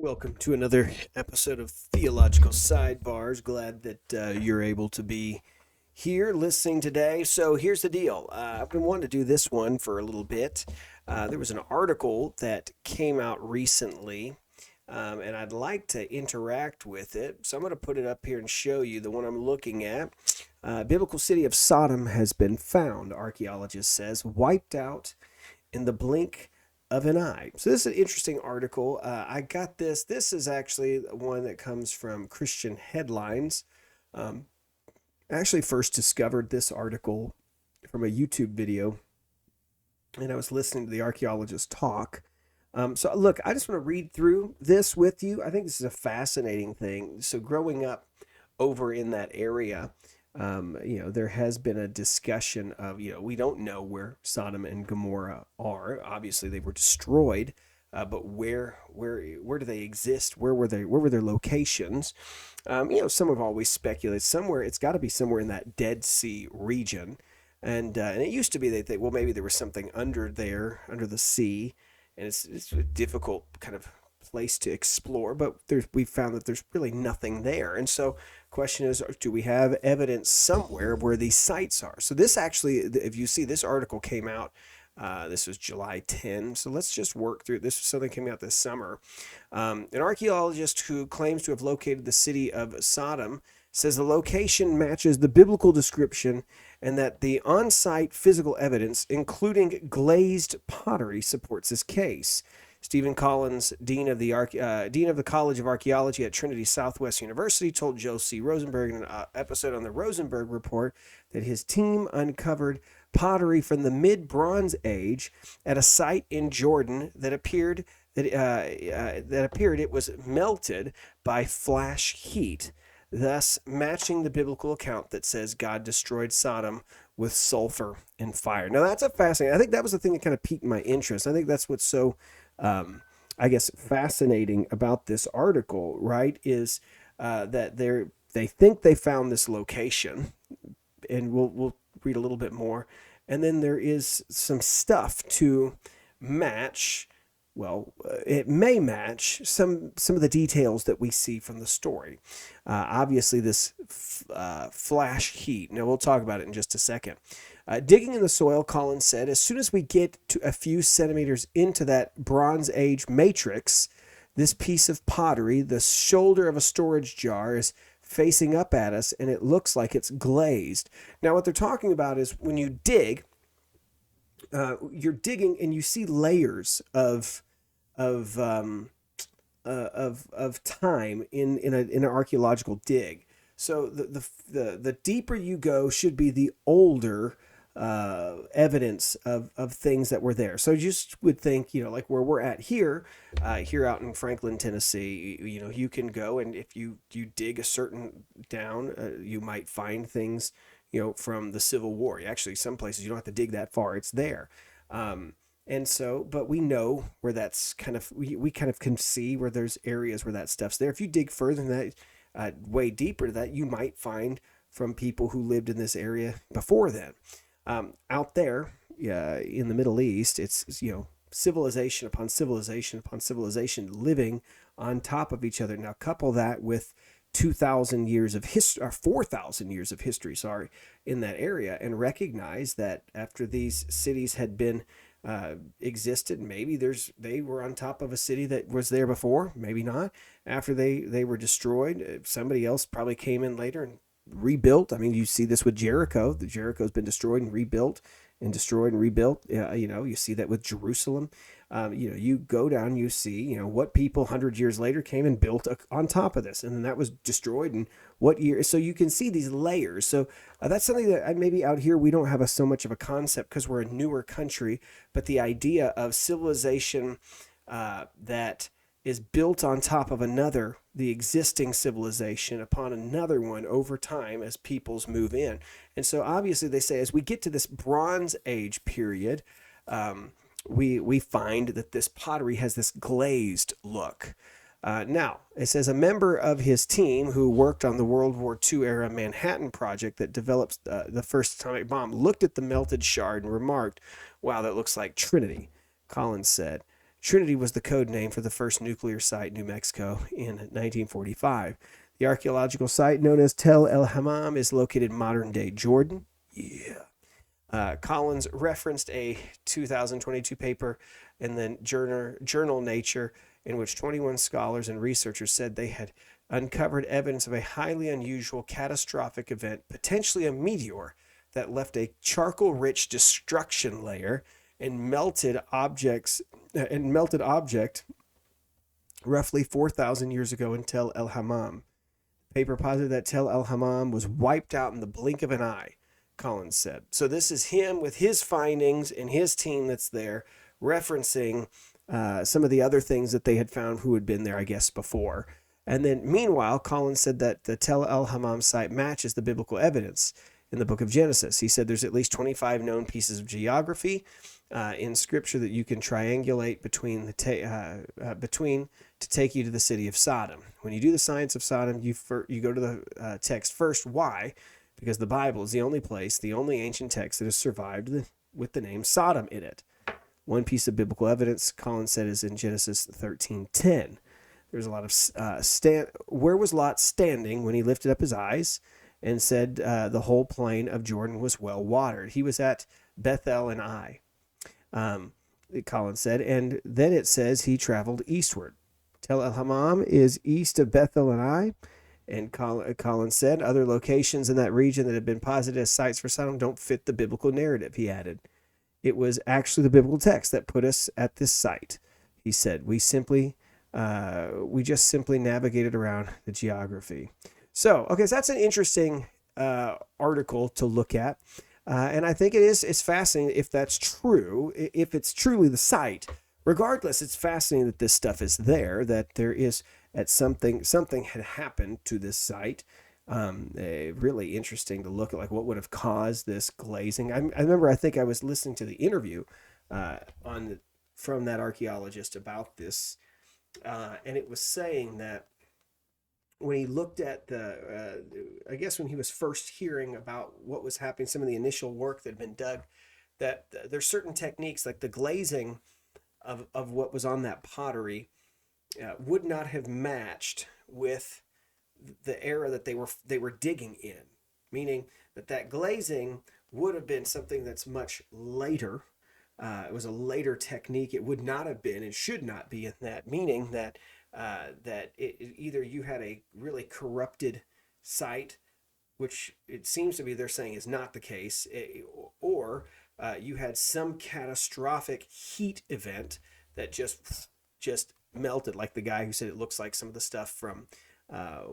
Welcome to another episode of Theological Sidebars. Glad that you're able to be here listening today. So here's the deal. I've been wanting to do this one for a little bit. There was an article that came out recently, and I'd like to interact with it. So I'm going to put it up here and show you the one I'm looking at. Biblical city of Sodom has been found, archaeologist says, wiped out in the blink of an eye. So this is an interesting article. I got this. This is actually one that comes from Christian Headlines. I actually first discovered this article from a YouTube video, and I was listening to the archaeologist talk. So look, I just want to read through this with you. I think this is a fascinating thing. So growing up over in that area, there has been a discussion of, we don't know where Sodom and Gomorrah are. Obviously, they were destroyed, but where do they exist? Where were they? Where were their locations? Some have always speculated somewhere. It's got to be somewhere in that Dead Sea region, and it used to be they think, well, maybe there was something under there, under the sea, and it's a difficult kind of place to explore, but we found that there's really nothing there. And so question is, do we have evidence somewhere where these sites are? So this actually, if you see, this article came out, this was July 10. So let's just work through this. Something came out this summer. An archaeologist who claims to have located the city of Sodom says the location matches the biblical description and that the on-site physical evidence, including glazed pottery, supports his case. Stephen Collins, Dean of the College of Archaeology at Trinity Southwest University, told Joe C. Rosenberg in an episode on the Rosenberg Report that his team uncovered pottery from the mid-Bronze Age at a site in Jordan that appeared it was melted by flash heat, thus matching the biblical account that says God destroyed Sodom with sulfur and fire. Now that's a fascinating. I think that was the thing that kind of piqued my interest. I think that's what's so fascinating about this article, right, is that they think they found this location, and we'll read a little bit more, and then there is some stuff to match. Well, it may match some of the details that we see from the story. Obviously, this flash heat. Now we'll talk about it in just a second. Digging in the soil, Collins said, as soon as we get to a few centimeters into that Bronze Age matrix, this piece of pottery, the shoulder of a storage jar, is facing up at us, and it looks like it's glazed. Now, what they're talking about is when you dig, you're digging and you see layers of time in an archaeological dig. So the deeper you go should be the older evidence of things that were there. So you just would think, like where we're at here out in Franklin, Tennessee, you can go, and if you dig a certain down, you might find things, from the Civil War. Actually, some places you don't have to dig that far; it's there. And so, but we know where that's kind of, we kind of can see where there's areas where that stuff's there. If you dig further than that, way deeper than that, you might find from people who lived in this area before then. Out there, in the Middle East, it's civilization upon civilization upon civilization living on top of each other. Now, couple that with 2,000 years of history, or 4,000 years of history, in that area, and recognize that after these cities had been existed, maybe they were on top of a city that was there before, maybe not. After they were destroyed, somebody else probably came in later and rebuilt. I mean, you see this with Jericho. The Jericho's been destroyed and rebuilt and destroyed and rebuilt. You see that with Jerusalem. You go down, you see, what people 100 years later came and built on top of this, and then that was destroyed. And what year? So you can see these layers. So that's something that maybe out here we don't have so much of a concept because we're a newer country. But the idea of civilization that is built on top of another, the existing civilization upon another one over time as peoples move in. And so obviously they say as we get to this Bronze Age period, we find that this pottery has this glazed look. Now, it says a member of his team who worked on the World War II era Manhattan project that developed the first atomic bomb looked at the melted shard and remarked, "Wow, that looks like Trinity," Collins said. Trinity was the code name for the first nuclear site in New Mexico in 1945. The archaeological site known as Tel El Hammam is located in modern-day Jordan. Yeah. Collins referenced a 2022 paper in the journal Nature in which 21 scholars and researchers said they had uncovered evidence of a highly unusual catastrophic event, potentially a meteor that left a charcoal-rich destruction layer and melted object roughly 4,000 years ago in Tel El Hammam. The paper posited that Tel El Hammam was wiped out in the blink of an eye, Collins said. So this is him with his findings and his team that's there, referencing some of the other things that they had found who had been there, I guess, before. And then, meanwhile, Collins said that the Tel El Hammam site matches the biblical evidence in the book of Genesis. He said there's at least 25 known pieces of geography in Scripture that you can triangulate between to take you to the city of Sodom. When you do the science of Sodom, you go to the text first. Why? Because the Bible is the only ancient text that has survived with the name Sodom in it. One piece of biblical evidence, Collins said, is in Genesis 13:10. There's a lot of where was Lot standing when he lifted up his eyes and said the whole plain of Jordan was well watered? He was at Bethel and Ai, Collins said, and then it says he traveled eastward. Tel El Hammam is east of Bethel and Ai, and Collins said other locations in that region that have been posited as sites for Sodom don't fit the biblical narrative, he added. It was actually the biblical text that put us at this site, he said. We just simply navigated around the geography. So that's an interesting article to look at. And I think it's fascinating if that's true, if it's truly the site. Regardless, it's fascinating that this stuff is there, that there is something had happened to this site. Really interesting to look at, like, what would have caused this glazing. I remember, I think I was listening to the interview from that archaeologist about this, and it was saying that when he looked at I guess when he was first hearing about what was happening, some of the initial work that had been dug, that there's certain techniques, like the glazing of what was on that pottery would not have matched with the era that they were digging in, meaning that glazing would have been something that's much later. It was a later technique. It would not have been and should not be in that, meaning that either you had a really corrupted site, which it seems to be they're saying is not the case, or you had some catastrophic heat event that just melted, like the guy who said it looks like some of the stuff from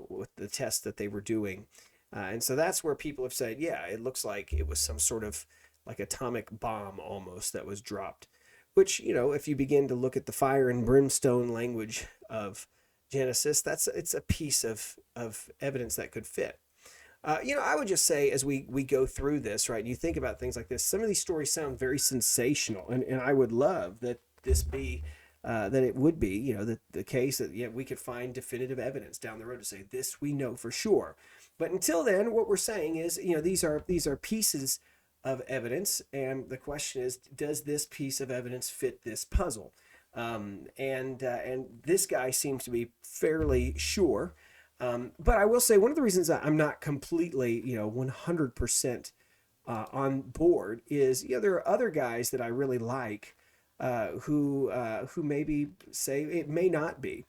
with the tests that they were doing. And so that's where people have said, yeah, it looks like it was some sort of like atomic bomb almost that was dropped, which, if you begin to look at the fire and brimstone language of Genesis, it's a piece of evidence that could fit. I would just say, as we go through this, right, you think about things like this, some of these stories sound very sensational, and I would love that this be that it would be, the case that we could find definitive evidence down the road to say this we know for sure. But until then, what we're saying is, these are pieces of evidence, and the question is, does this piece of evidence fit this puzzle? And this guy seems to be fairly sure. But I will say, one of the reasons that I'm not completely, 100% on board is, there are other guys that I really like who maybe say it may not be.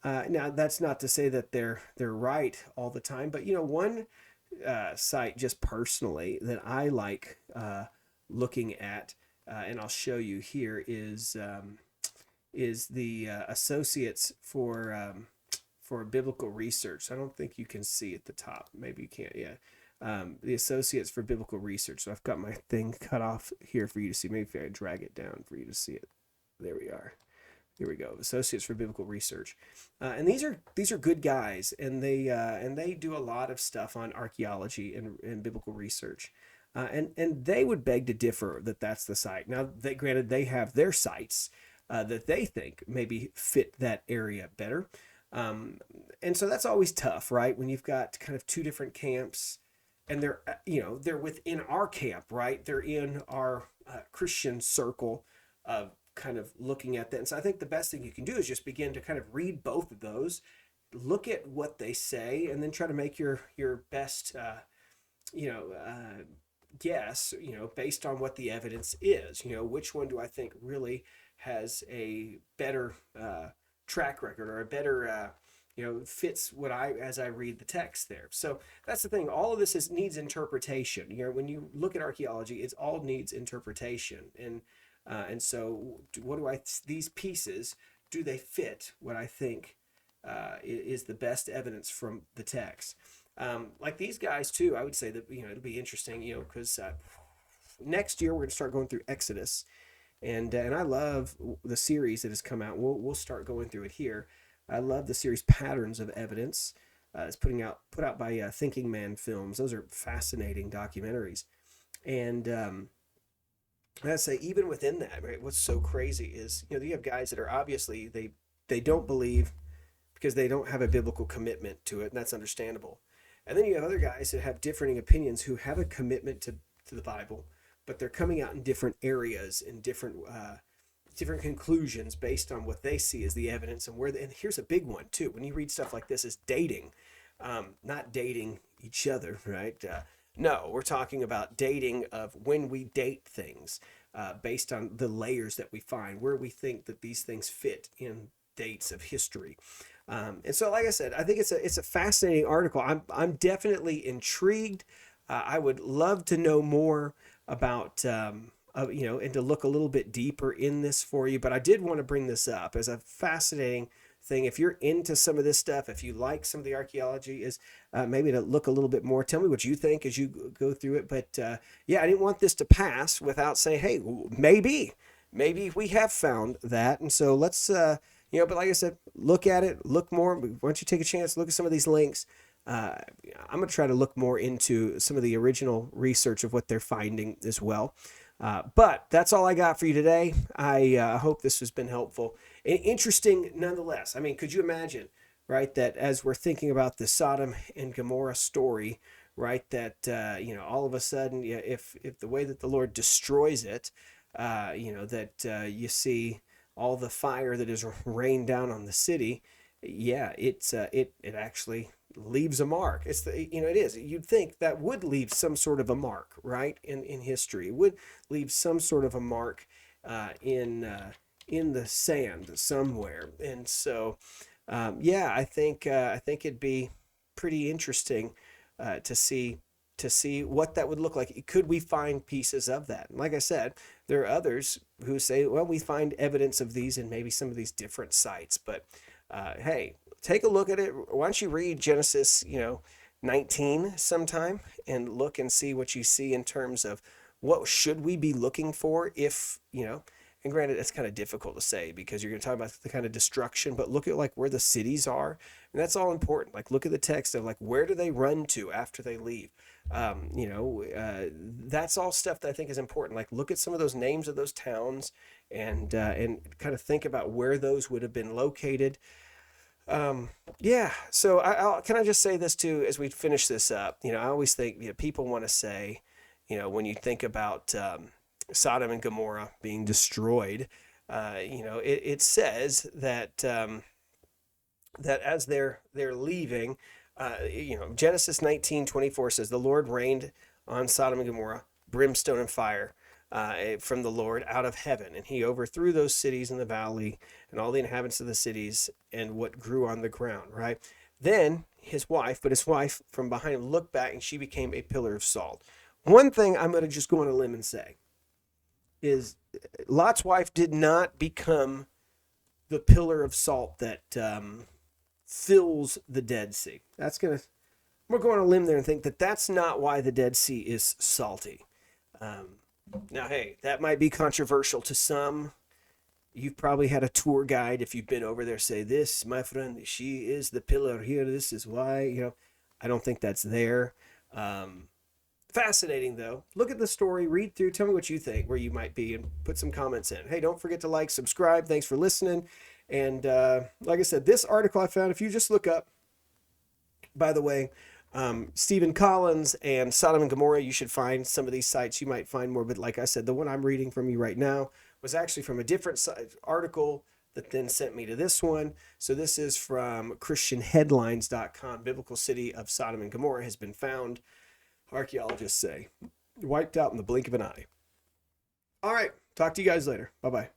Now, that's not to say that they're right all the time, but one site just personally that I like looking at, and I'll show you here, is the Associates for Biblical Research. I don't think you can see at the top. Maybe you can't. Yeah. The Associates for Biblical Research. So I've got my thing cut off here for you to see. Maybe if I drag it down for you to see it. There we are. Here we go. Associates for Biblical Research, and these are good guys, and they do a lot of stuff on archaeology and biblical research, and they would beg to differ that that's the site. Now, granted, they have their sites that they think maybe fit that area better, and so that's always tough, right? When you've got kind of two different camps, and they're within our camp, right? They're in our Christian circle of kind of looking at that. And so I think the best thing you can do is just begin to kind of read both of those, look at what they say, and then try to make your best guess, based on what the evidence is. Which one do I think really has a better track record, or a better fits what as I read the text there. So that's the thing. All of this needs interpretation. When you look at archaeology, it all needs interpretation. And so these pieces, do they fit what I think is the best evidence from the text? Like these guys too, I would say that, it'll be interesting, because next year we're going to start going through Exodus, and I love the series that has come out. We'll start going through it here. I love the series Patterns of Evidence. It's put out by Thinking Man Films. Those are fascinating documentaries. And I'd say even within that, right, what's so crazy is, you have guys that are obviously, they don't believe because they don't have a biblical commitment to it, and that's understandable. And then you have other guys that have differing opinions who have a commitment to the Bible, but they're coming out in different areas, in different conclusions based on what they see as the evidence. And here's a big one too. When you read stuff like this, is dating, not dating each other, right? No, we're talking about dating of when we date things, based on the layers that we find, where we think that these things fit in dates of history. And so, like I said, I think it's a fascinating article. I'm definitely intrigued. I would love to know more about, and to look a little bit deeper in this for you. But I did want to bring this up as a fascinating thing. If you're into some of this stuff, if you like some of the archaeology, is maybe to look a little bit more. Tell me what you think as you go through it. But I didn't want this to pass without saying, hey, maybe we have found that. And so let's. But like I said, look at it, look more. Why don't you take a chance, look at some of these links. I'm going to try to look more into some of the original research of what they're finding as well. But that's all I got for you today. I hope this has been helpful and interesting nonetheless. I mean, could you imagine, right, that as we're thinking about the Sodom and Gomorrah story, right, that, all of a sudden, if the way that the Lord destroys it, that you see all the fire that is rained down on the city, it actually leaves a mark. It is. You'd think that would leave some sort of a mark, right, in history. It would leave some sort of a mark in the sand somewhere. And so, I think it'd be pretty interesting to see what that would look like. Could we find pieces of that? And like I said, there are others who say, well, we find evidence of these in maybe some of these different sites. But hey, take a look at it. Why don't you read Genesis, 19 sometime, and look and see what you see in terms of what should we be looking for if, and granted, it's kind of difficult to say because you're going to talk about the kind of destruction, but look at like where the cities are. And that's all important. Like look at the text of like, where do they run to after they leave? That's all stuff that I think is important. Like look at some of those names of those towns and kind of think about where those would have been located. So can I just say this too, as we finish this up, I always think, people want to say, when you think about, Sodom and Gomorrah being destroyed, it says that, that as they're leaving, Genesis 19:24 says, the Lord rained on Sodom and Gomorrah brimstone and fire from the Lord out of heaven, and he overthrew those cities in the valley and all the inhabitants of the cities and what grew on the ground, right? Then his wife from behind him looked back, and she became a pillar of salt. One thing I'm going to just go on a limb and say is Lot's wife did not become the pillar of salt that fills the Dead Sea. I'm going to go on a limb there and think that that's not why the Dead Sea is salty. Now, hey, that might be controversial to some. You've probably had a tour guide, if you've been over there, say, this, my friend, she is the pillar here. This is why, I don't think that's there. Fascinating, though. Look at the story, read through, tell me what you think, where you might be, and put some comments in. Hey, don't forget to like, subscribe. Thanks for listening. And like I said, this article I found, if you just look up, by the way, Stephen Collins and Sodom and Gomorrah, you should find some of these sites. You might find more, but like I said, the one I'm reading from you right now was actually from a different article that then sent me to this one. So this is from christianheadlines.com. Biblical city of Sodom and Gomorrah has been found, archaeologists say. Wiped out in the blink of an eye. All right. Talk to you guys later. Bye-bye.